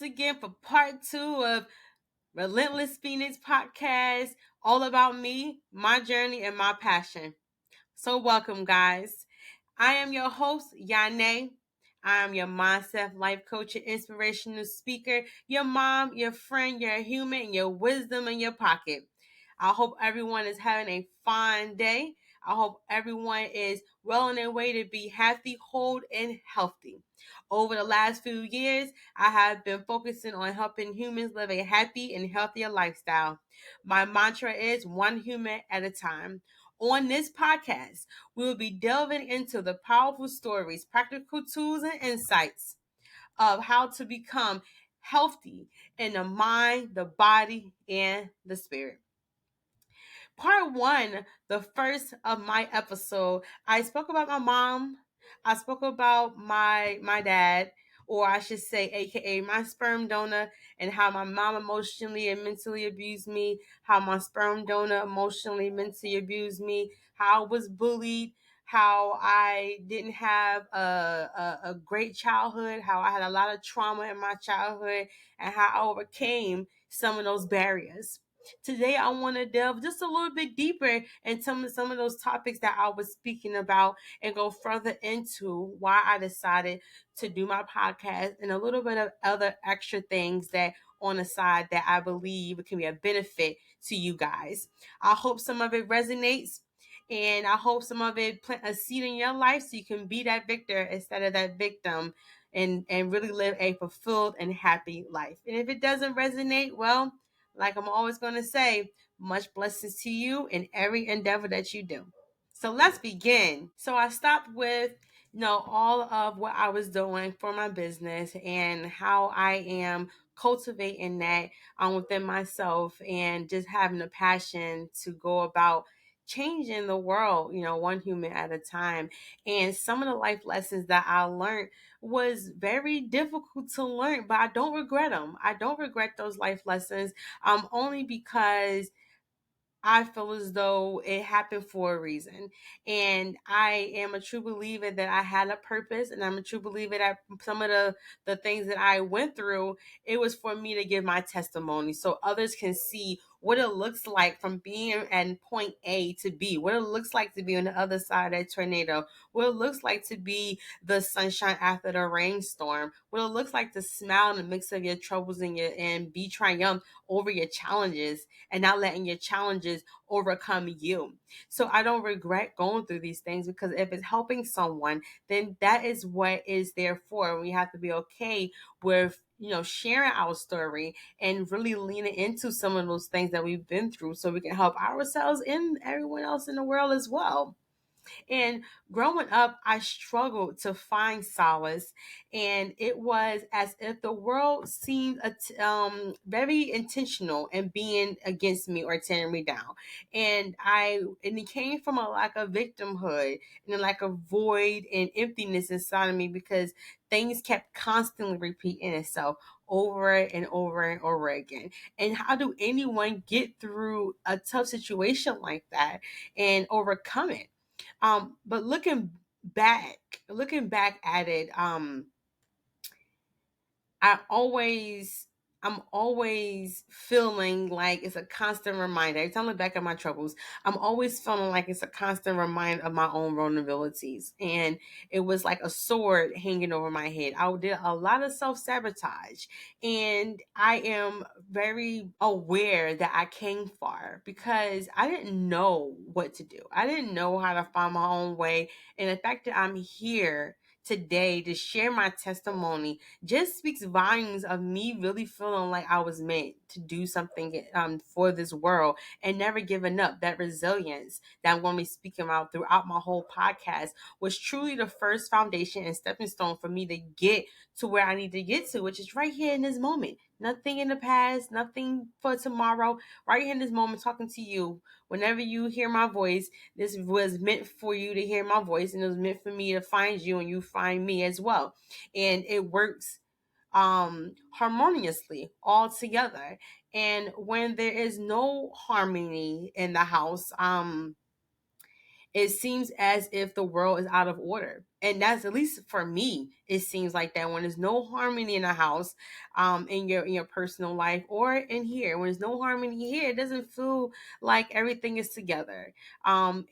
again for part 2 of Relentless Phoenix podcast, all about me, my journey, and my passion. So welcome, guys. I am your host, Yane. I am your mindset life coach and inspirational speaker, your mom, your friend, your human, your wisdom in your pocket. I hope everyone is having a fine day. I hope everyone is well on their way to be happy, whole, and healthy. Over the last few years, I have been focusing on helping humans live a happy and healthier lifestyle. My mantra is one human at a time. On this podcast, we will be delving into the powerful stories, practical tools, and insights of how to become healthy in the mind, the body, and the spirit. Part 1, the first of my episode, I spoke about my mom. I spoke about my dad, or I should say, AKA my sperm donor, and how my mom emotionally and mentally abused me, how my sperm donor emotionally, mentally abused me, how I was bullied, how I didn't have a great childhood, how I had a lot of trauma in my childhood, and how I overcame some of those barriers. Today, I want to delve just a little bit deeper into some of those topics that I was speaking about and go further into why I decided to do my podcast and a little bit of other extra things that on the side that I believe can be a benefit to you guys. I hope some of it resonates. And I hope some of it plant a seed in your life so you can be that victor instead of that victim and really live a fulfilled and happy life. And if it doesn't resonate, well, like I'm always going to say, much blessings to you in every endeavor that you do. So let's begin. So I stopped with, all of what I was doing for my business and how I am cultivating that within myself and just having a passion to go about changing the world, one human at a time. And some of the life lessons that I learned was very difficult to learn, but I don't regret them. I don't regret those life lessons only because I feel as though it happened for a reason. And I am a true believer that I had a purpose, and I'm a true believer that some of the things that I went through, it was for me to give my testimony so others can see what it looks like from being at point A to B, what it looks like to be on the other side of that tornado, what it looks like to be the sunshine after the rainstorm, what it looks like to smile in the mix of your troubles and be triumphant over your challenges and not letting your challenges overcome you. So I don't regret going through these things because if it's helping someone, then that is what is there for. We have to be okay with sharing our story and really leaning into some of those things that we've been through so we can help ourselves and everyone else in the world as well. And growing up, I struggled to find solace, and it was as if the world seemed very intentional in being against me or tearing me down. And it came from a lack of victimhood and a lack of void and emptiness inside of me because things kept constantly repeating itself over and over and over again. And how do anyone get through a tough situation like that and overcome it? But looking back at it, I always I'm always feeling like it's a constant reminder. Every time I look back at my troubles, I'm always feeling like it's a constant reminder of my own vulnerabilities. And it was like a sword hanging over my head. I did a lot of self-sabotage. And I am very aware that I came far because I didn't know what to do. I didn't know how to find my own way. And the fact that I'm here today to share my testimony just speaks volumes of me really feeling like I was meant to do something for this world and never giving up. That resilience that I'm going to be speaking about throughout my whole podcast was truly the first foundation and stepping stone for me to get to where I need to get to, which is right here in this moment. Nothing in the past, nothing for tomorrow. Right here in this moment, talking to you. Whenever you hear my voice, this was meant for you to hear my voice, and it was meant for me to find you and you find me as well. And it works harmoniously all together. And when there is no harmony in the house, it seems as if the world is out of order. And that's, at least for me, it seems like that when there's no harmony in the house, in your personal life or in here. When there's no harmony here, it doesn't feel like everything is together. And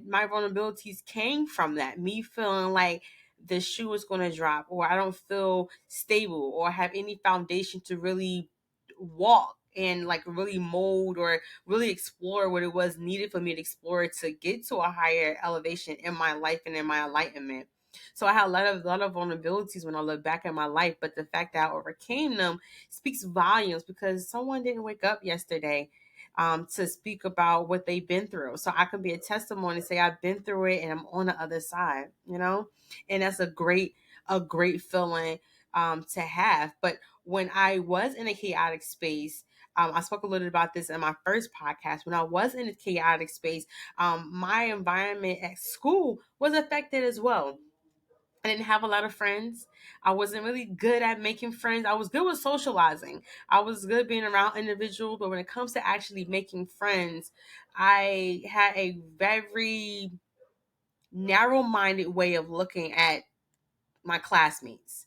my vulnerabilities came from that. Me feeling like the shoe is going to drop, or I don't feel stable or have any foundation to really walk and like really mold or really explore what it was needed for me to explore to get to a higher elevation in my life and in my enlightenment. So I had a lot of vulnerabilities when I look back at my life, but the fact that I overcame them speaks volumes, because someone didn't wake up yesterday to speak about what they've been through. So I can be a testimony, say I've been through it and I'm on the other side, and that's a great feeling to have. But when I was in a chaotic space, I spoke a little about this in my first podcast. When I was in a chaotic space, my environment at school was affected as well. I didn't have a lot of friends. I wasn't really good at making friends. I was good with socializing. I was good being around individuals, but when it comes to actually making friends, I had a very narrow-minded way of looking at my classmates,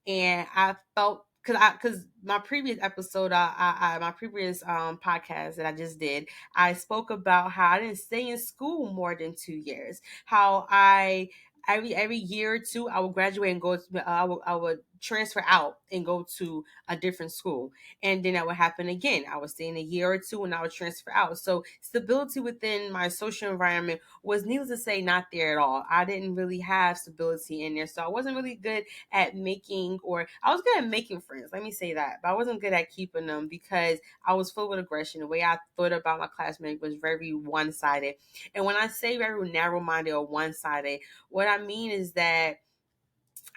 and I felt, because my previous episode, my previous podcast that I just did, I spoke about how I didn't stay in school more than 2 years. How I every year or two I would graduate and go to I would transfer out and go to a different school, and then that would happen again. I would stay in a year or two and I would transfer out. So stability within my social environment was, needless to say, not there at all. I didn't really have stability in there. So I wasn't really good at making, or I was good at making friends. Let me say that. But I wasn't good at keeping them because I was full with aggression. The way I thought about my classmates was very one sided. And when I say very narrow minded or one sided, what I mean is that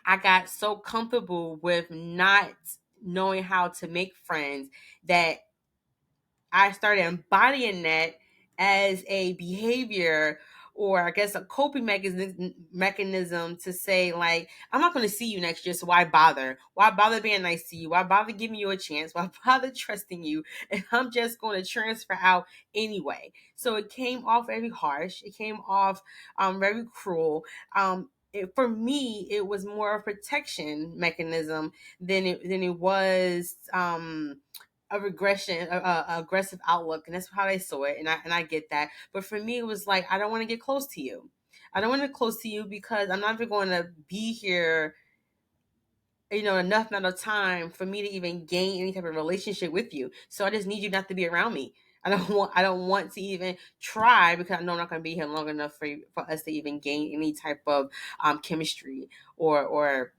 I got so comfortable with not knowing how to make friends that I started embodying that as a behavior, or I guess a coping mechanism to say, like, I'm not going to see you next year, so why bother? Why bother being nice to you? Why bother giving you a chance? Why bother trusting you? And I'm just going to transfer out anyway. So it came off very harsh. It came off very cruel. For me, it was more a protection mechanism than it was a regression, a aggressive outlook, and that's how they saw it, and I get that. But for me, it was like, I don't want to get close to you. I don't want to get close to you because I'm not even going to be here, enough amount of time for me to even gain any type of relationship with you. So I just need you not to be around me. I don't want to even try, because I know I'm not going to be here long enough for us to even gain any type of chemistry, or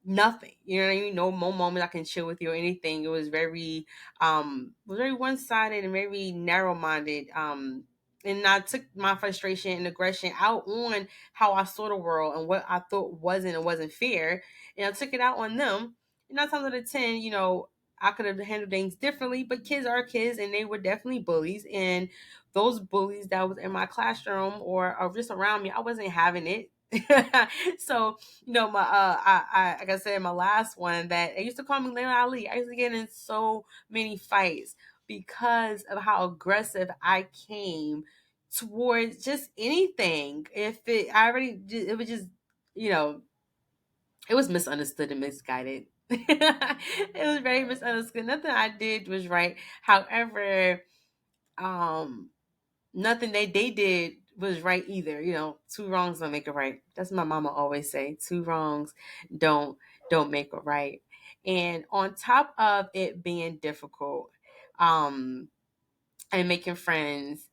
nothing. You know what I mean? No more moment I can chill with you or anything. It was very one sided and very narrow minded. And I took my frustration and aggression out on how I saw the world and what I thought wasn't fair. And I took it out on them. And 9 times out of 10, I could have handled things differently, but kids are kids and they were definitely bullies. And those bullies that was in my classroom or just around me, I wasn't having it. So my like I said in my last one, that they used to call me Layla Ali. I used to get in so many fights because of how aggressive I came towards just anything. If it I already it was just, you know it was misunderstood and misguided. It was very misunderstood. Nothing I did was right. However, um nothing they did was right either. Two wrongs don't make a right. That's what my mama always say. Two wrongs don't don't make a right. And on top of it being difficult, and making friends,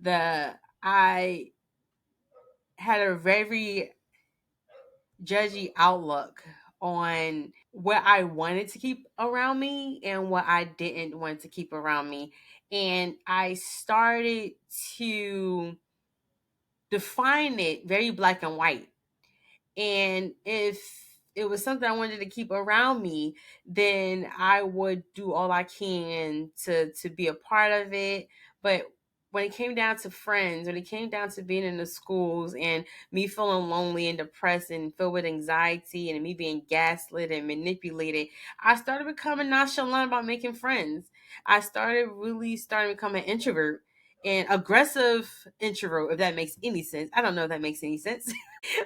the I had a very judgy outlook on what I wanted to keep around me and what I didn't want to keep around me. And I started to define it very black and white. And if it was something I wanted to keep around me, then I would do all I can to be a part of it. But when it came down to friends, when it came down to being in the schools and me feeling lonely and depressed and filled with anxiety and me being gaslit and manipulated, I started becoming nonchalant about making friends. I started becoming an introvert. and aggressive introvert, if that makes any sense. I don't know if that makes any sense.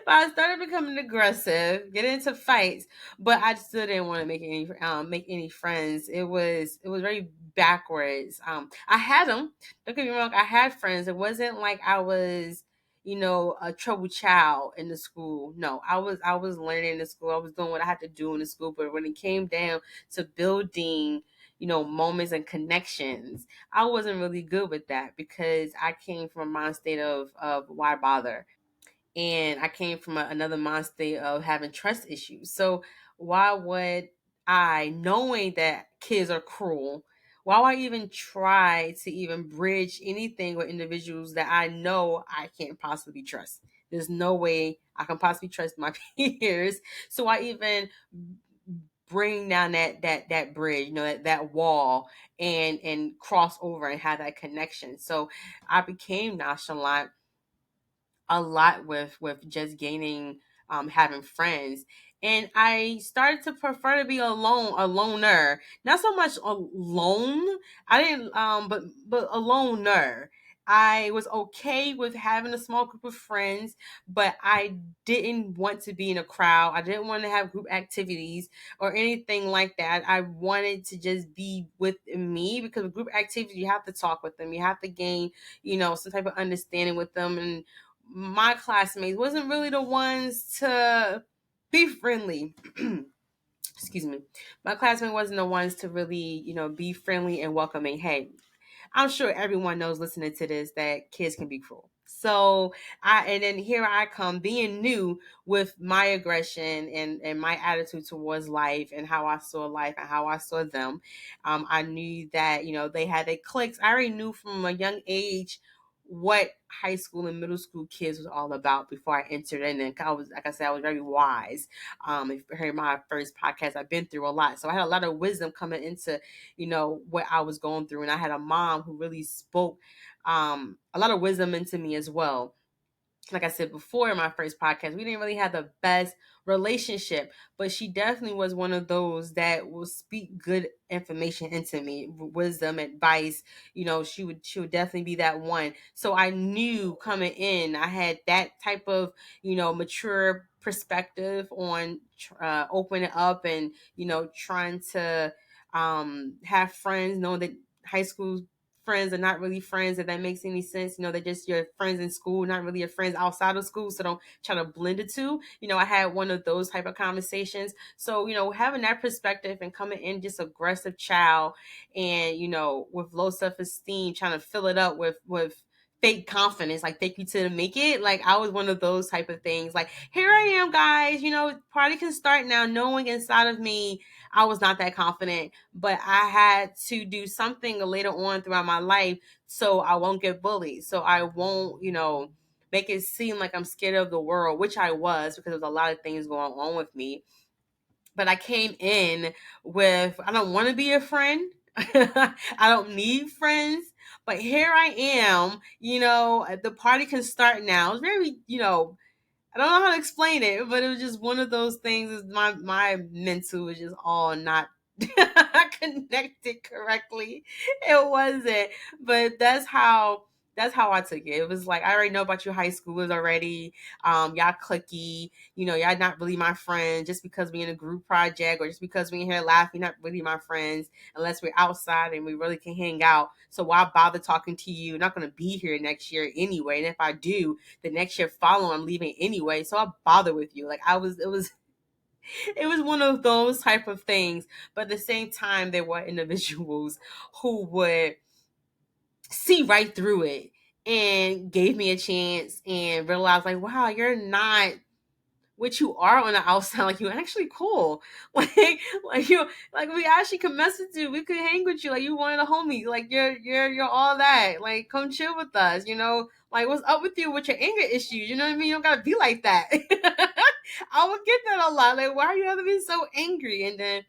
But I started becoming aggressive, getting into fights, but I still didn't want to make any friends. It was very backwards. I had them. Don't get me wrong. I had friends. It wasn't like I was, a troubled child in the school. No, I was learning in the school. I was doing what I had to do in the school. But when it came down to building, moments and connections, I wasn't really good with that because I came from a mind state of why bother, and I came from another mind state of having trust issues. So why would I, knowing that kids are cruel, why would I even try to even bridge anything with individuals that I know I can't possibly trust? There's no way I can possibly trust my peers. So I even bring down that bridge, that wall, and cross over and have that connection. So I became nonchalant a lot with just gaining, having friends, and I started to prefer to be a loner, not so much alone. I didn't but a loner. I was okay with having a small group of friends, but I didn't want to be in a crowd. I didn't want to have group activities or anything like that. I wanted to just be with me, because with group activities you have to talk with them, you have to gain, some type of understanding with them. And my classmates wasn't really the ones to be friendly. Excuse me. My classmate wasn't the ones to really, be friendly and welcoming. Hey, I'm sure everyone knows listening to this that kids can be cruel. So and then here I come being new with my aggression and my attitude towards life and how I saw life and how I saw them. I knew that, they had their cliques. I already knew from a young age what high school and middle school kids was all about before I entered in. And I was, like I said, I was very wise. If you heard my first podcast, I've been through a lot. So I had a lot of wisdom coming into, what I was going through. And I had a mom who really spoke a lot of wisdom into me as well. Like I said before in my first podcast, we didn't really have the best relationship, but she definitely was one of those that will speak good information into me, wisdom, advice. She would definitely be that one. So I knew coming in, I had that type of, mature perspective on opening up and, trying to have friends, knowing that high school friends are not really friends, if that makes any sense. They're just your friends in school, not really your friends outside of school. So don't try to blend the two. I had one of those type of conversations. So, having that perspective and coming in just aggressive child and, with low self-esteem, trying to fill it up with fake confidence, like fake you to make it. Like I was one of those type of things. Like, here I am, guys, party can start now, knowing inside of me I was not that confident, but I had to do something later on throughout my life so I won't get bullied. So I won't, make it seem like I'm scared of the world, which I was, because there was a lot of things going on with me. But I came in with, I don't want to be a friend. I don't need friends. But here I am, the party can start now. It's very, I don't know how to explain it, but it was just one of those things. Is my mental was just all not connected correctly. It wasn't, but that's how I took it. It was like, I already know about you high schoolers already. Y'all clicky. Y'all not really my friends. Just because we in a group project or just because we in here laughing, not really my friends unless we're outside and we really can hang out. So why bother talking to you? Not gonna be here next year anyway. And if I do, the next year following, I'm leaving anyway. So I bother with you. Like it was one of those type of things. But at the same time, there were individuals who would see right through it and gave me a chance and realized, like, wow, you're not what you are on the outside. Like, you're actually cool. Like you, like, we actually could mess with you. We could hang with you. Like, you one of the homies. Like, you're all that. Like, come chill with us. Like, what's up with you with your anger issues? You know what I mean? You don't gotta be like that. I would get that a lot. Like, why are you having to be so angry? And then,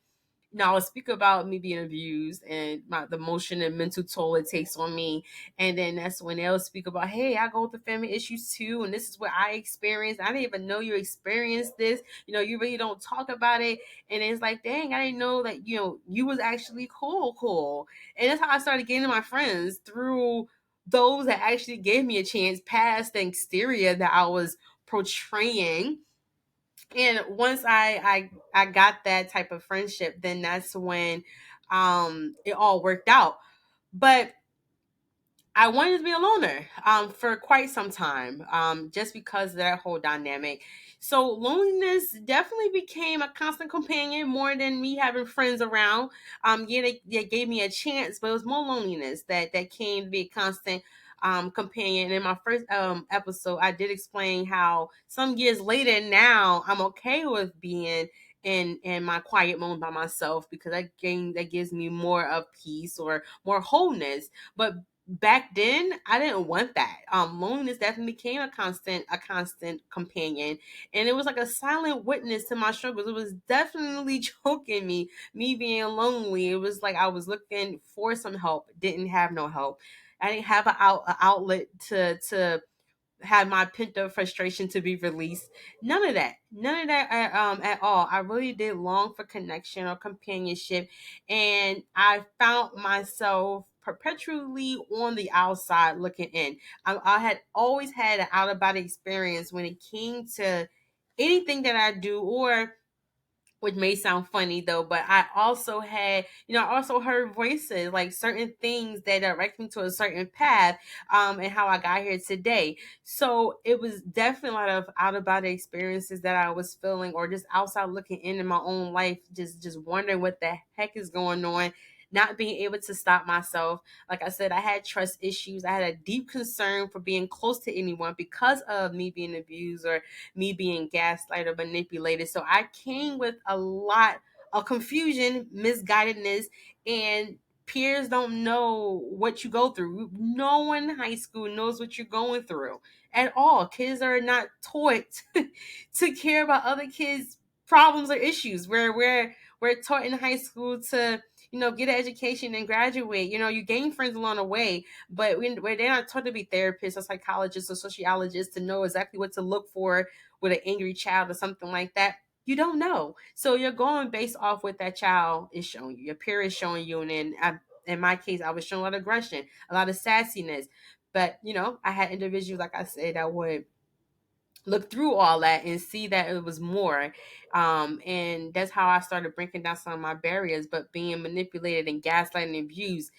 I would speak about me being abused and the emotion and mental toll it takes on me. And then that's when they'll speak about, hey, I go through family issues too. And this is what I experienced. I didn't even know you experienced this. You really don't talk about it. And it's like, dang, I didn't know that, you was actually cool. And that's how I started gaining my friends, through those that actually gave me a chance past the exterior that I was portraying. And once I got that type of friendship, then that's when it all worked out. But I wanted to be a loner for quite some time, just because of that whole dynamic. So loneliness definitely became a constant companion more than me having friends around. Yeah, they gave me a chance, but it was more loneliness that came to be a constant companion. In my first episode, I did explain how some years later now I'm okay with being in my quiet moment by myself, because that gives me more of peace or more wholeness. But back then I didn't want that. Loneliness definitely became a constant companion, and it was like a silent witness to my struggles. It was definitely choking me being lonely. It was like I was looking for some help, didn't have no help. I didn't have an outlet to had my pent up frustration to be released. None of that at all. I really did long for connection or companionship, and I found myself perpetually on the outside looking in. I had always had an out of body experience when it came to anything that I do, or which may sound funny though, but I also heard voices, like certain things that direct me to a certain path, and how I got here today. So it was definitely a lot of out of body experiences that I was feeling, or just outside looking in my own life, just wondering what the heck is going on, not being able to stop myself. Like I said, I had trust issues. I had a deep concern for being close to anyone because of me being abused or me being gaslighted or manipulated. So I came with a lot of confusion, misguidedness, and peers don't know what you go through. No one in high school knows what you're going through at all. Kids are not taught to care about other kids' problems or issues. We're taught in high school to get an education and graduate. You gain friends along the way, but where they're not taught to be therapists or psychologists or sociologists to know exactly what to look for with an angry child or something like that. You don't know. So you're going based off what that child is showing you. Your peer is showing you. And then in my case, I was showing a lot of aggression, a lot of sassiness. But, I had individuals, like I said, that would look through all that and see that it was more. And that's how I started breaking down some of my barriers. But being manipulated and gaslighted and abused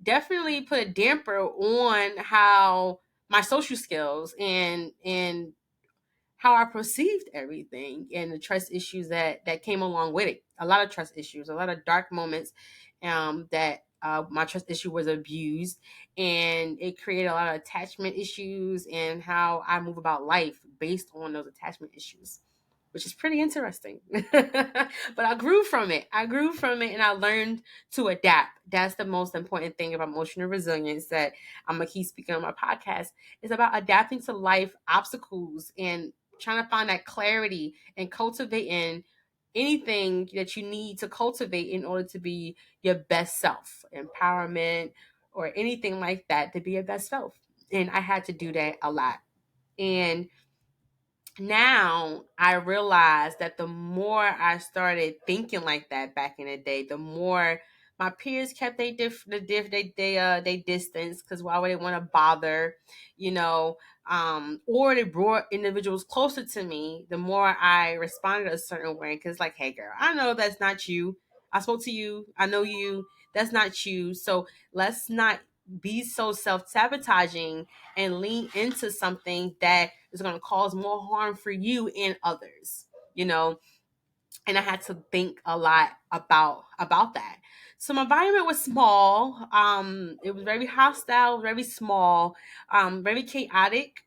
definitely put a damper on how my social skills and how I perceived everything, and the trust issues that came along with it. A lot of trust issues, a lot of dark moments, that my trust issue was abused, and it created a lot of attachment issues and how I move about life based on those attachment issues, which is pretty interesting. But I grew from it. And I learned to adapt. That's the most important thing about emotional resilience that I'm going to keep speaking on my podcast. It's about adapting to life obstacles and trying to find that clarity and cultivating anything that you need to cultivate in order to be your best self, empowerment or anything like that, to be your best self. And I had to do that a lot. And now I realize that the more I started thinking like that back in the day, the more my peers kept they distance, because why would they want to bother, or they brought individuals closer to me. The more I responded a certain way, because like, hey girl, I know that's not you. I spoke to you. I know you. That's not you. So let's not be so self-sabotaging and lean into something that is going to cause more harm for you and others, you know. And I had to think a lot about that. So my environment was small. It was very hostile, very small, very chaotic,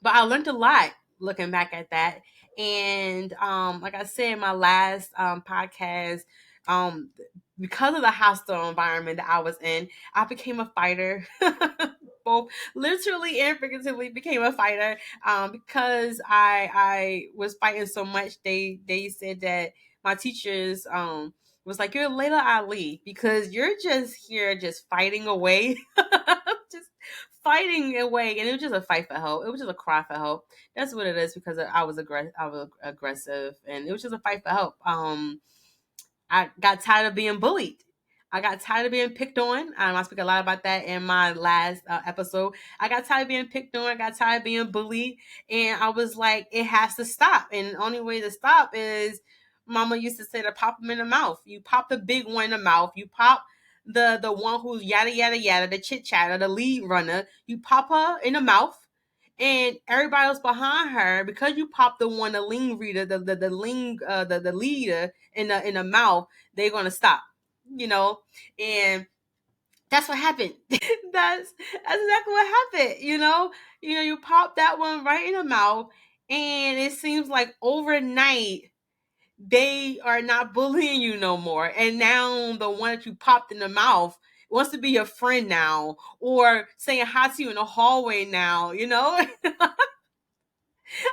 but I learned a lot looking back at that. And like I said in my last podcast, um, because of the hostile environment that I was in, I became a fighter. Both literally and figuratively became a fighter, because I was fighting so much. They said that my teachers was like, you're Layla Ali, because you're just here just fighting away. Just fighting away, and it was just a fight for help. It was just a cry for help. That's what it is, because I was aggressive, and it was just a fight for help. I got tired of being bullied. I got tired of being picked on. I speak a lot about that in my last episode. I got tired of being picked on. I got tired of being bullied. And I was like, it has to stop. And the only way to stop is, Mama used to say, to pop them in the mouth. You pop the big one in the mouth. You pop the one who's yada yada yada, the chit chatter, the lead runner. You pop her in the mouth, and everybody else behind her, because you popped the one, the lean reader, the leader in the mouth, they're gonna stop, you know, and that's what happened. That's exactly what happened. You pop that one right in the mouth, and it seems like overnight they are not bullying you no more. And now the one that you popped in the mouth wants to be your friend now, or saying hi to you in the hallway now,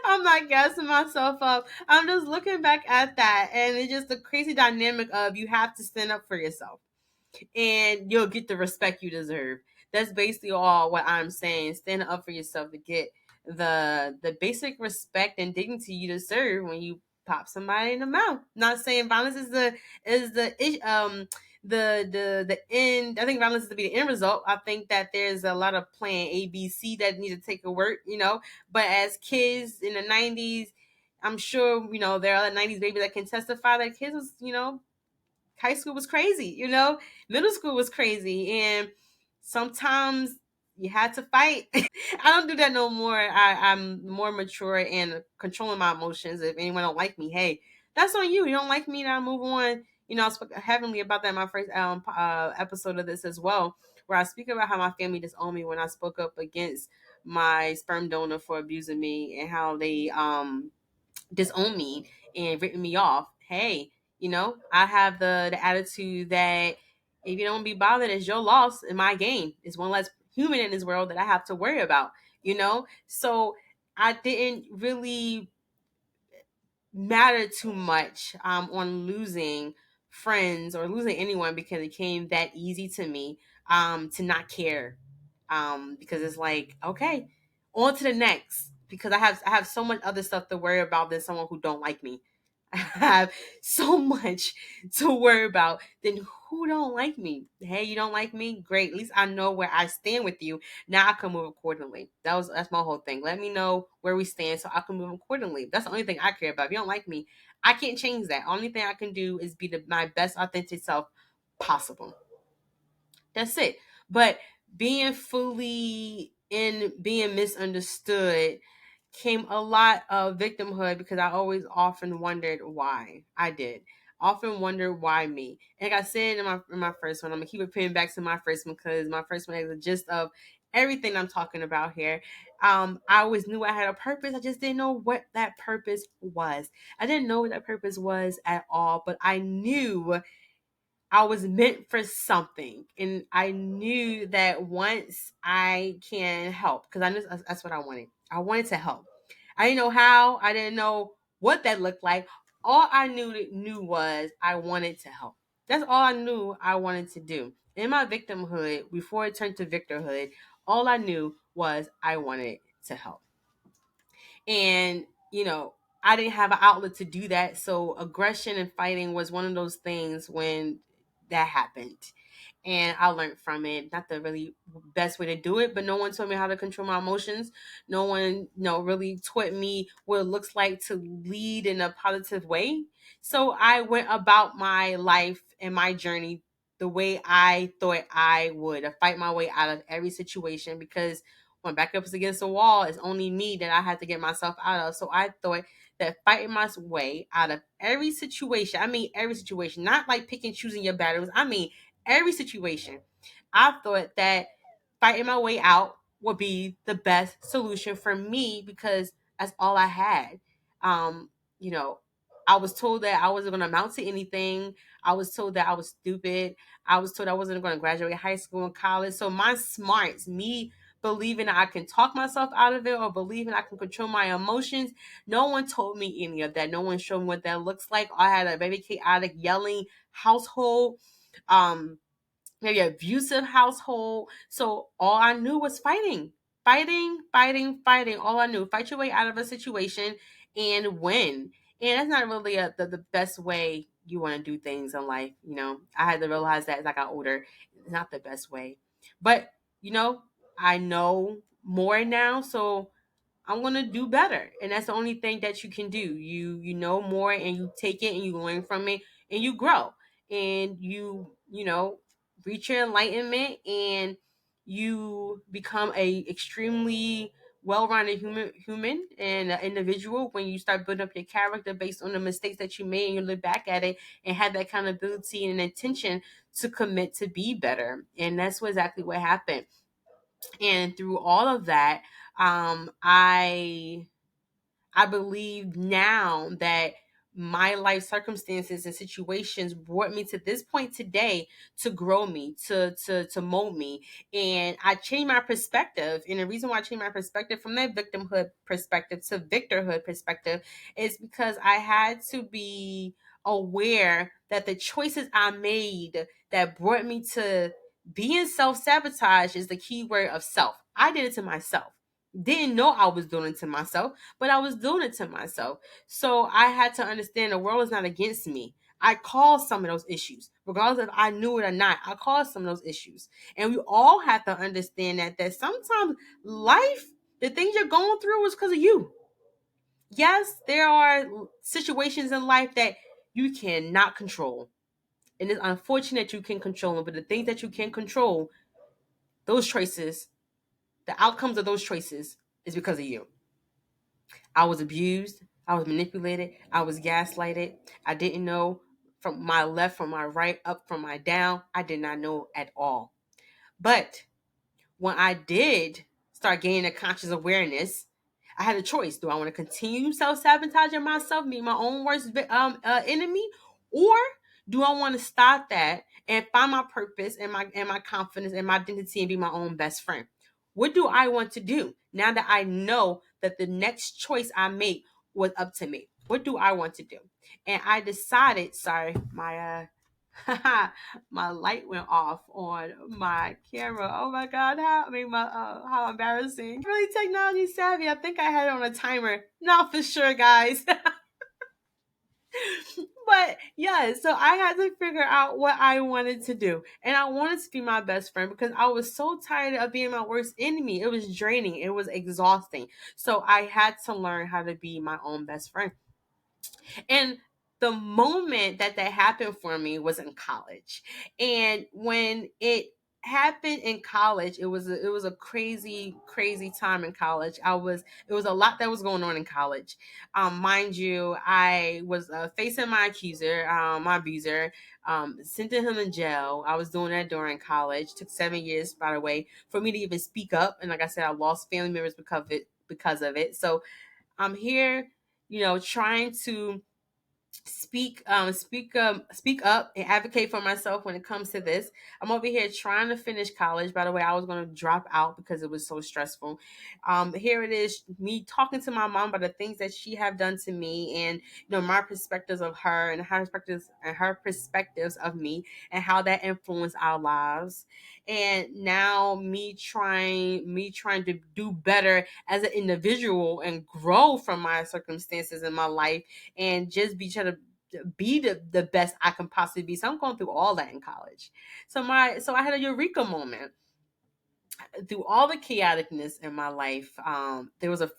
I'm not gassing myself up. I'm just looking back at that, and it's just a crazy dynamic of, you have to stand up for yourself, and you'll get the respect you deserve. That's basically all what I'm saying. Stand up for yourself to get the basic respect and dignity you deserve when you pop somebody in the mouth. Not saying violence is the end. I think violence is to be the end result. I think that there's a lot of plan ABC that need to take a work, But as kids in the 90s, I'm sure, there are other 90s babies that can testify that kids was, high school was crazy, middle school was crazy. And sometimes you had to fight. I don't do that no more. I'm more mature and controlling my emotions. If anyone don't like me, hey, that's on you. You don't like me, now move on. I spoke heavily about that in my first episode of this as well, where I speak about how my family disowned me when I spoke up against my sperm donor for abusing me, and how they disown me and written me off. Hey, I have the attitude that if you don't be bothered, it's your loss and my gain. It's one less human in this world that I have to worry about, So I didn't really matter too much on losing friends or losing anyone, because it came that easy to me to not care, because it's like, okay, on to the next, because I have so much other stuff to worry about than someone who don't like me. I have so much to worry about than who don't like me. Hey, you don't like me? Great. At least I know where I stand with you. Now I can move accordingly. That's my whole thing. Let me know where we stand so I can move accordingly. That's the only thing I care about. If you don't like me, I can't change that. Only thing I can do is be my best authentic self possible. That's it. But being fully in being misunderstood came a lot of victimhood, because I always often wondered why I did. Often wondered why me. And like I said in my first one, I'm gonna keep repeating back to my first one, because my first one is the gist of everything I'm talking about here. I always knew I had a purpose. I just didn't know what that purpose was. I didn't know what that purpose was at all, but I knew I was meant for something. And I knew that once I can help, because I knew that's what I wanted. I wanted to help. I didn't know how. I didn't know what that looked like. All I knew was I wanted to help. That's all I knew I wanted to do. In my victimhood, before it turned to Victorhood, all I knew was I wanted to help. And, I didn't have an outlet to do that. So aggression and fighting was one of those things when that happened. And I learned from it. Not the really best way to do it, but no one told me how to control my emotions. No one, really taught me what it looks like to lead in a positive way. So I went about my life and my journey the way I thought I would, to fight my way out of every situation, because when back up is against the wall, it's only me that I had to get myself out of. So I thought that fighting my way out of every situation, I mean every situation, not like pick and choosing your battles, I mean every situation, I thought that fighting my way out would be the best solution for me, because that's all I had. Um, you know, I was told that I wasn't going to amount to anything. I was told that I was stupid. I was told I wasn't going to graduate high school and college. So my smarts, me believing I can talk myself out of it, or believing I can control my emotions, no one told me any of that. No one showed me what that looks like. I had a very chaotic, yelling household. Maybe abusive household. So all I knew was fighting, fighting, fighting, fighting. All I knew, fight your way out of a situation and win. And that's not really the best way you want to do things in life. I had to realize that as I got older, it's not the best way. But, I know more now, so I'm gonna do better. And that's the only thing that you can do. You know more, and you take it and you learn from it, and you grow, and you reach your enlightenment, and you become a extremely well-rounded human and an individual when you start building up your character based on the mistakes that you made, and you look back at it and have that accountability and intention to commit to be better. And that's exactly what happened. And through all of that, I believe now that my life circumstances and situations brought me to this point today to grow me, to mold me. And I changed my perspective. And the reason why I changed my perspective from that victimhood perspective to victorhood perspective is because I had to be aware that the choices I made that brought me to being self-sabotage is the key word of self. I did it to myself. Didn't know I was doing it to myself, but I was doing it to myself. So I had to understand the world is not against me. I caused some of those issues, regardless if I knew it or not. I caused some of those issues, and we all have to understand that sometimes life, the things you're going through, is because of you. Yes, there are situations in life that you cannot control, and it's unfortunate you can control them. But the things that you can control, those choices, the outcomes of those choices, is because of you. I was abused. I was manipulated. I was gaslighted. I didn't know from my left, from my right, up from my down. I did not know at all. But when I did start gaining a conscious awareness, I had a choice. Do I want to continue self-sabotaging myself, being my own worst enemy? Or do I want to stop that and find my purpose and my confidence and my identity and be my own best friend? What do I want to do now that I know that the next choice I make was up to me? What do I want to do? And I decided, sorry, my my light went off on my camera. Oh my god, how embarrassing. Really technology savvy. I think I had it on a timer. Not for sure, guys. But yeah, so I had to figure out what I wanted to do. And I wanted to be my best friend because I was so tired of being my worst enemy. It was draining, it was exhausting. So I had to learn how to be my own best friend. And the moment that happened for me was in college. And when it happened in college, it was a crazy time in college. It was a lot that was going on in college. Mind you, I was facing my accuser, my abuser, sending him in jail. I was doing that during college. Took 7 years, by the way, for me to even speak up. And like I said, I lost family members because of it. So I'm here, trying to speak up and advocate for myself when it comes to this. I'm over here trying to finish college. By the way, I was going to drop out because it was so stressful. Here it is, me talking to my mom about the things that she have done to me, and my perspectives of her, and her perspectives of me, and how that influenced our lives. And now me trying to do better as an individual and grow from my circumstances in my life, and just trying to be the best I can possibly be. So I'm going through all that in college. So I had a Eureka moment. Through all the chaoticness in my life, there was a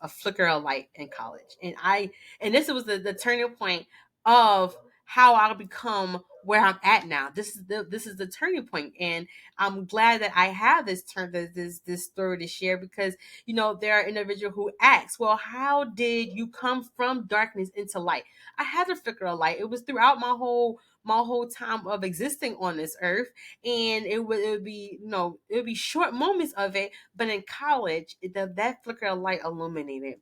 flicker of light in college, and this was the turning point of how I'll become where I'm at now. This is the turning point, and I'm glad that I have this story to share, because there are individuals who ask, well, how did you come from darkness into light? I had a flicker of light. It was throughout my whole time of existing on this earth, and it would be short moments of it. But in college, that flicker of light illuminated.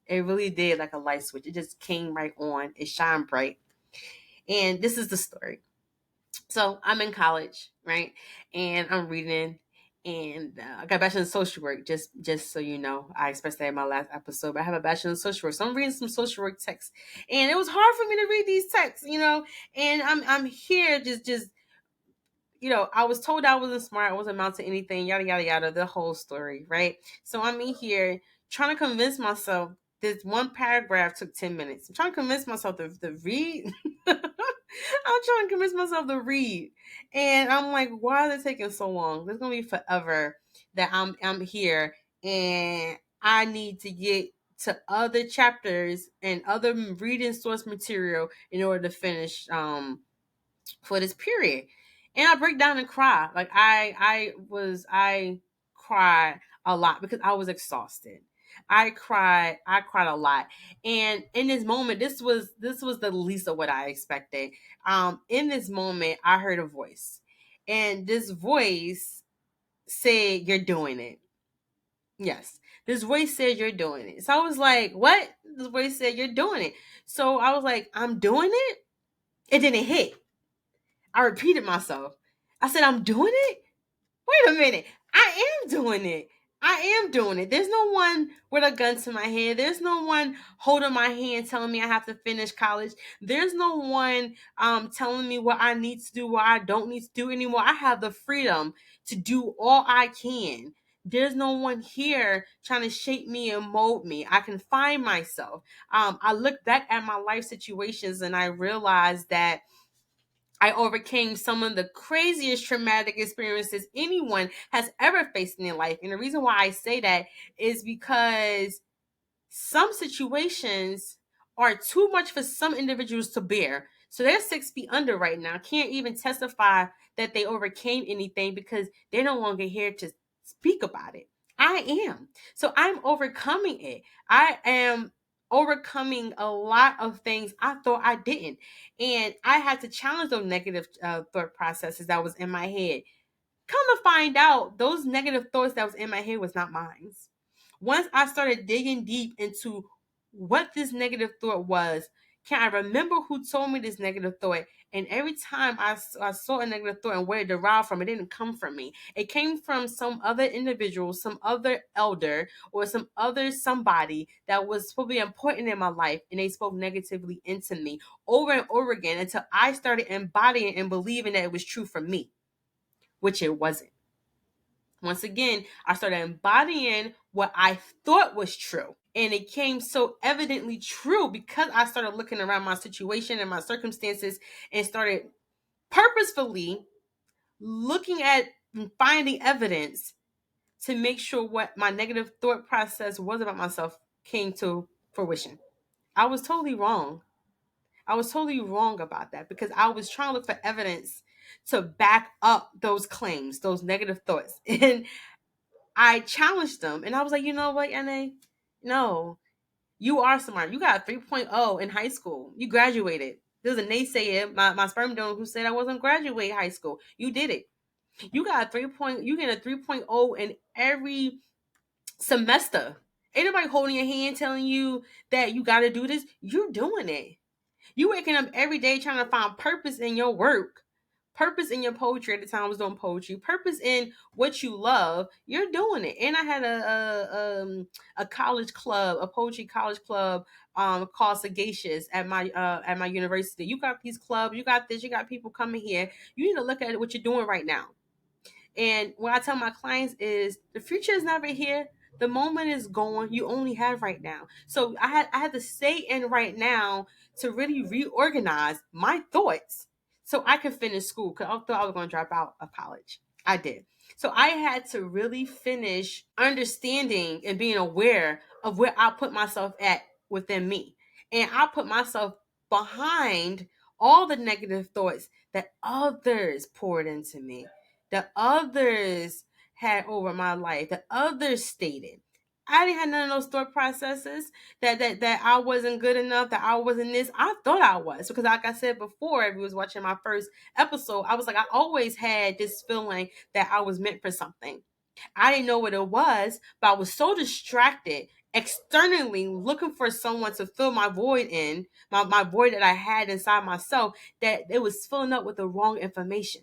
It really did, like a light switch. It just came right on. It shined bright. And this is the story. So I'm in college, right? And I'm reading, and I got a bachelor in social work. Just so you know, I expressed that in my last episode, but I have a bachelor in social work. So I'm reading some social work texts, and it was hard for me to read these texts, And I'm here just I was told I wasn't smart, I wasn't amount to anything, yada yada yada, the whole story, right? So I'm in here trying to convince myself. This one paragraph took 10 minutes. I'm trying to convince myself to read I'm trying to convince myself to read. And I'm like, why is it taking so long? It's gonna be forever that I'm here, and I need to get to other chapters and other reading source material in order to finish for this period. And I break down and cry. Like I cried a lot because I was exhausted. I cried a lot. And in this moment, this was the least of what I expected. In this moment, I heard a voice. And this voice said, "You're doing it." Yes. This voice said, "You're doing it." So I was like, "What?" This voice said, "You're doing it." So I was like, "I'm doing it?" It didn't hit. I repeated myself. I said, "I'm doing it? Wait a minute. I am doing it. I am doing it." There's no one with a gun to my head. There's no one holding my hand telling me I have to finish college. There's no one telling me what I need to do, what I don't need to do anymore. I have the freedom to do all I can. There's no one here trying to shape me and mold me. I can find myself. I look back at my life situations and I realize that I overcame some of the craziest traumatic experiences anyone has ever faced in their life. And the reason why I say that is because some situations are too much for some individuals to bear. So they're 6 feet under right now, can't even testify that they overcame anything because they're no longer here to speak about it. I am. So I'm overcoming it. I am overcoming a lot of things I thought I didn't. And I had to challenge those negative thought processes that was in my head. Come to find out, those negative thoughts that was in my head was not mine. Once I started digging deep into what this negative thought was, can I remember who told me this negative thought? And every time I saw a negative thought and where it derived from, it didn't come from me. It came from some other individual, some other elder, or some other somebody that was probably important in my life, and they spoke negatively into me over and over again until I started embodying and believing that it was true for me, which it wasn't. Once again, I started embodying what I thought was true. And it came so evidently true because I started looking around my situation and my circumstances and started purposefully looking at and finding evidence to make sure what my negative thought process was about myself came to fruition. I was totally wrong. I was totally wrong about that because I was trying to look for evidence to back up those claims, those negative thoughts. And I challenged them and I was like, you know what, NA? No, you are smart. You got a 3.0 in high school. You graduated. There's a naysayer, my sperm donor, who said I wasn't graduate high school. You did it. You got a 3. You get a 3.0 in every semester. Ain't nobody holding your hand telling you that you got to do this. You're doing it. You waking up every day trying to find purpose in your work, purpose in your poetry. At the time I was doing poetry, purpose in what you love. You're doing it. And I had a college club, a poetry college club, called Sagacious at my university. You got these clubs, you got this, you got people coming here. You need to look at what you're doing right now. And what I tell my clients is the future is never here. The moment is gone. You only have right now. So I had to stay in right now to really reorganize my thoughts so I could finish school because I thought I was going to drop out of college. I did. So I had to really finish understanding and being aware of where I put myself at within me. And I put myself behind all the negative thoughts that others poured into me, that others had over my life, that others stated. I didn't have none of those thought processes that I wasn't good enough, that I wasn't this. I thought I was because, like I said before, if you was watching my first episode, I was like, I always had this feeling that I was meant for something. I didn't know what it was, but I was so distracted externally looking for someone to fill my void in, my void that I had inside myself, that it was filling up with the wrong information.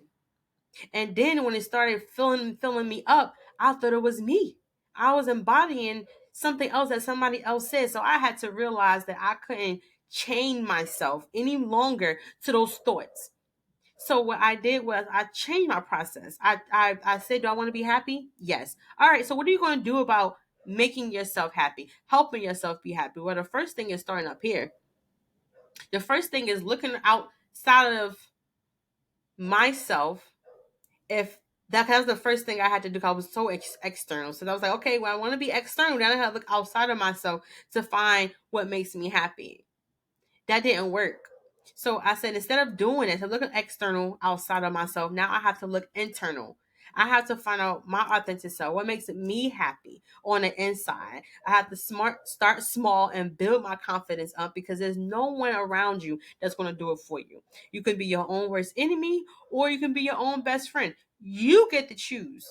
And then when it started filling me up, I thought it was me. I was embodying something else that somebody else said. So I had to realize that I couldn't chain myself any longer to those thoughts. So what I did was I changed my process. I said, do I want to be happy? Yes. All right. So what are you going to do about making yourself happy, helping yourself be happy? Well, the first thing is starting up here. The first thing is looking out outside of myself, if that was the first thing I had to do. I was so external. So I was like, okay, well, I want to be external. Then I have to look outside of myself to find what makes me happy. That didn't work. So I said, instead of doing it, to look external outside of myself, now I have to look internal. I have to find out my authentic self, what makes me happy on the inside. I have to start small and build my confidence up, because there's no one around you that's going to do it for you. You can be your own worst enemy, or you can be your own best friend. You get to choose.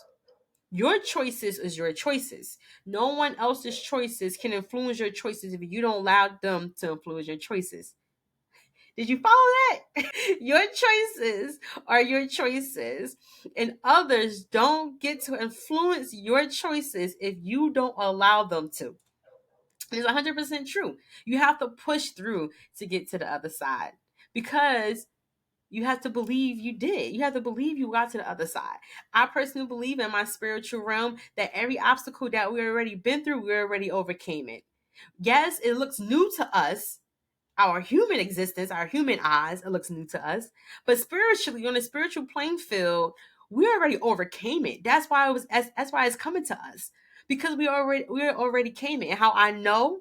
Your choices is your choices. No one else's choices can influence your choices if you don't allow them to influence your choices. Did you follow that? Your choices are your choices, and others don't get to influence your choices if you don't allow them to. It's 100% true. You have to push through to get to the other side, because you have to believe you did. You have to believe you got to the other side. I personally believe in my spiritual realm that every obstacle that we already been through, we already overcame it. Yes, it looks new to us, our human existence, our human eyes, it looks new to us. But spiritually, on the spiritual playing field, we already overcame it. That's why that's why it's coming to us. Because we already came it. And how I know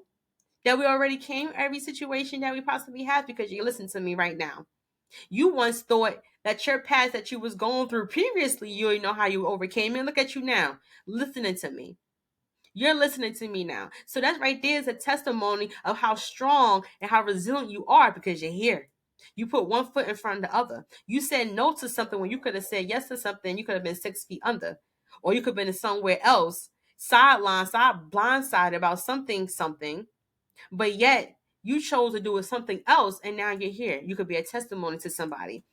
that we already came every situation that we possibly have, because you listen to me right now. You once thought that your past that you was going through previously, you didn't know how you overcame it. Look at you now, listening to me. You're listening to me now. So that right there is a testimony of how strong and how resilient you are, because you're here. You put one foot in front of the other. You said no to something when you could have said yes to something. You could have been 6 feet under, or you could have been somewhere else, blindsided about something, but yet you chose to do it something else, and now you're here. You could be a testimony to somebody.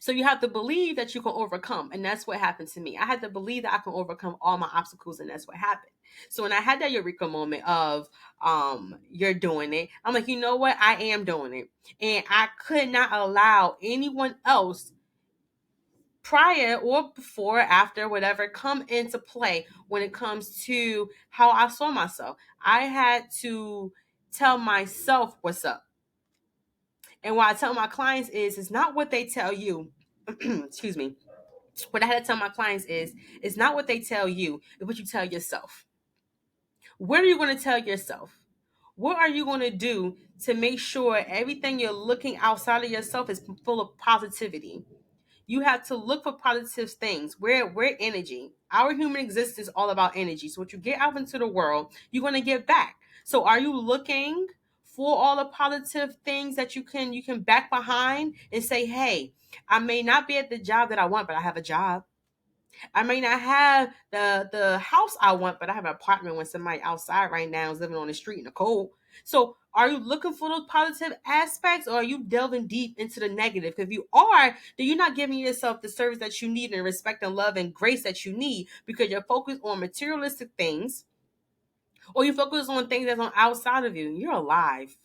So you have to believe that you can overcome. And that's what happened to me. I had to believe that I can overcome all my obstacles, and that's what happened. So when I had that Eureka moment of you're doing it, I'm like, you know what? I am doing it. And I could not allow anyone else prior or before, after, whatever, come into play when it comes to how I saw myself. I had to tell myself what's up. And what I tell my clients is, it's not what they tell you. Excuse me. What I had to tell my clients is, it's not what they tell you, it's what you tell yourself. What are you going to tell yourself? What are you going to do to make sure everything you're looking outside of yourself is full of positivity? You have to look for positive things. We're energy. Our human existence is all about energy. So what you get out into the world, you're going to give back. So are you looking for all the positive things that you can back behind and say, hey, I may not be at the job that I want, but I have a job. I may not have the house I want, but I have an apartment when somebody outside right now is living on the street in the cold. So are you looking for those positive aspects, or are you delving deep into the negative? If you are, then you're not giving yourself the service that you need, and respect and love and grace that you need, because you're focused on materialistic things, or you focus on things that's on outside of you. You're alive.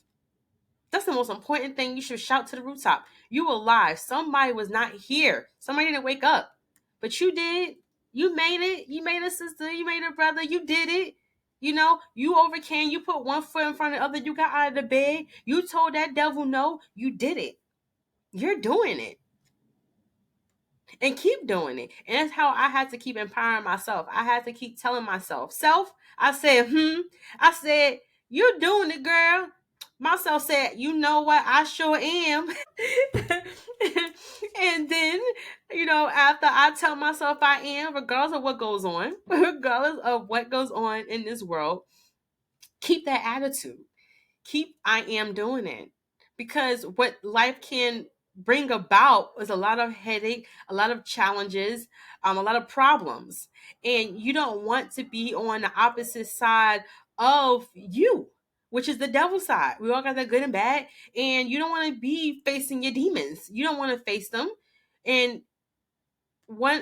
That's the most important thing. You should shout to the rooftop. You alive. Somebody was not here. Somebody didn't wake up. But you did. You made it. You made a sister. You made a brother. You did it. You overcame. You put one foot in front of the other. You got out of the bed. You told that devil no. You did it. You're doing it. And keep doing it. And that's how I had to keep empowering myself. I had to keep telling myself, I said, I said, you're doing it, girl. Myself said, you know what? I sure am. And then, after I tell myself I am, regardless of what goes on, regardless of what goes on in this world, keep that attitude. Keep I am doing it. Because what life can bring about is a lot of headache, a lot of challenges, a lot of problems. And you don't want to be on the opposite side of you, which is the devil side. We all got that good and bad. And you don't want to be facing your demons. You don't want to face them. And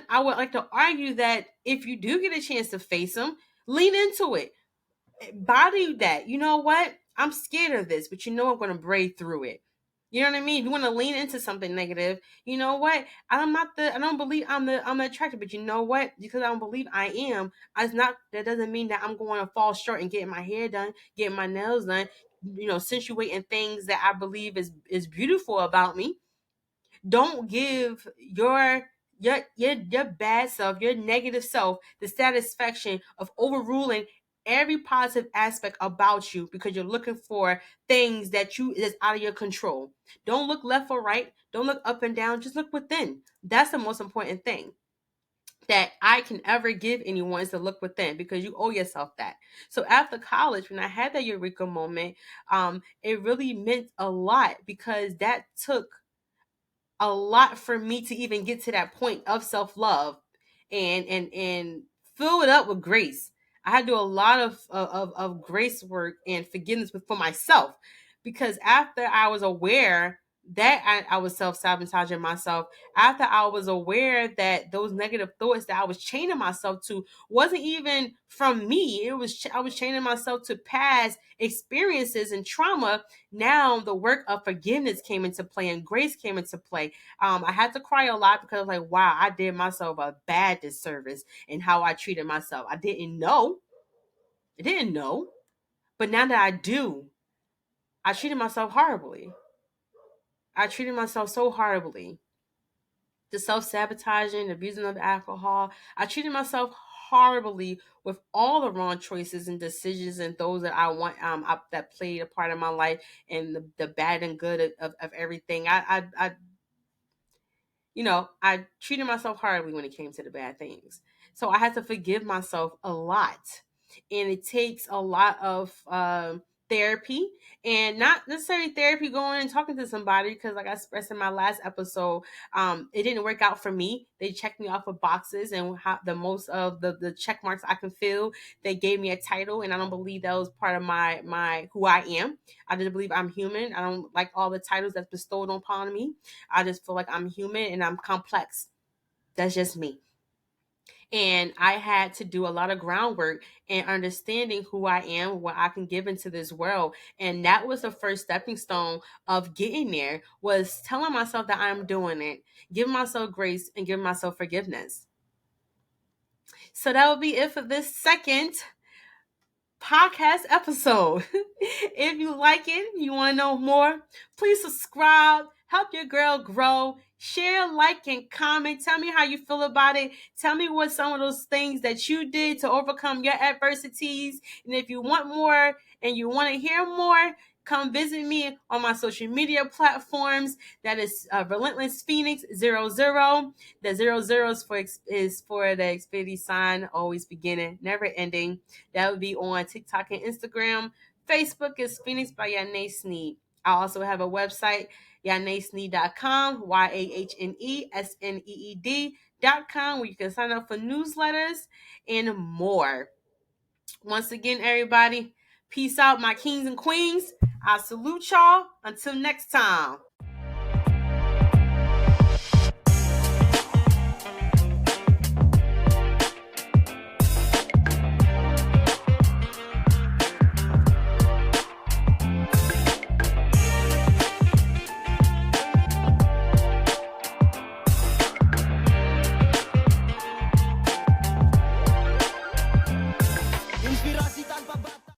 I would like to argue that if you do get a chance to face them, lean into it. Body that. You know what? I'm scared of this, but I'm going to brave through it. You know what I mean? If you want to lean into something negative, you know what? I don't believe I'm the attractive, but you know what? Because I don't believe I am, that doesn't mean that I'm going to fall short and getting my hair done, getting my nails done, accentuating things that I believe is beautiful about me. Don't give your bad self, your negative self, the satisfaction of overruling every positive aspect about you because you're looking for things that's out of your control. Don't look left or right. Don't look up and down. Just look within. That's the most important thing that I can ever give anyone is to look within, because you owe yourself that. So after college, when I had that Eureka moment, it really meant a lot because that took a lot for me to even get to that point of self-love and fill it up with grace. I had to do a lot of grace work and forgiveness for myself, because after I was aware that I was self-sabotaging myself, after I was aware that those negative thoughts that I was chaining myself to wasn't even from me, I was chaining myself to past experiences and trauma. Now the work of forgiveness came into play and grace came into play. I had to cry a lot because I was like, wow, I did myself a bad disservice in how I treated myself. I didn't know. But now that I do, I treated myself horribly. I treated myself so horribly. The self-sabotaging, abusing of alcohol. I treated myself horribly with all the wrong choices and decisions and those that I want that played a part in my life, and the bad and good of everything. I treated myself horribly when it came to the bad things. So I had to forgive myself a lot. And it takes a lot of therapy, and not necessarily therapy going and talking to somebody, because like I expressed in my last episode, it didn't work out for me. They checked me off of boxes, and how the most of the check marks I can fill, they gave me a title, and I don't believe that was part of my who I am. I just believe I'm human. I don't like all the titles that's bestowed upon me. I just feel like I'm human and I'm complex. That's just me. And I had to do a lot of groundwork and understanding who I am, what I can give into this world. And that was the first stepping stone of getting there, was telling myself that I'm doing it, giving myself grace and giving myself forgiveness. So that would be it for this second podcast episode. If you like it, you want to know more, please subscribe, help your girl grow, share, like, and comment. Tell me how you feel about it. Tell me what some of those things that you did to overcome your adversities. And if you want more and you want to hear more, come visit me on my social media platforms. That is Relentless Phoenix 00. The 00 is for the Xfinity sign, always beginning, never ending. That would be on TikTok and Instagram. Facebook is Phoenix by Yane Sneed. I also have a website, yanesneed.com, YAHNESNEED.com, where you can sign up for newsletters and more. Once again, everybody, peace out, my kings and queens. I salute y'all. Until next time.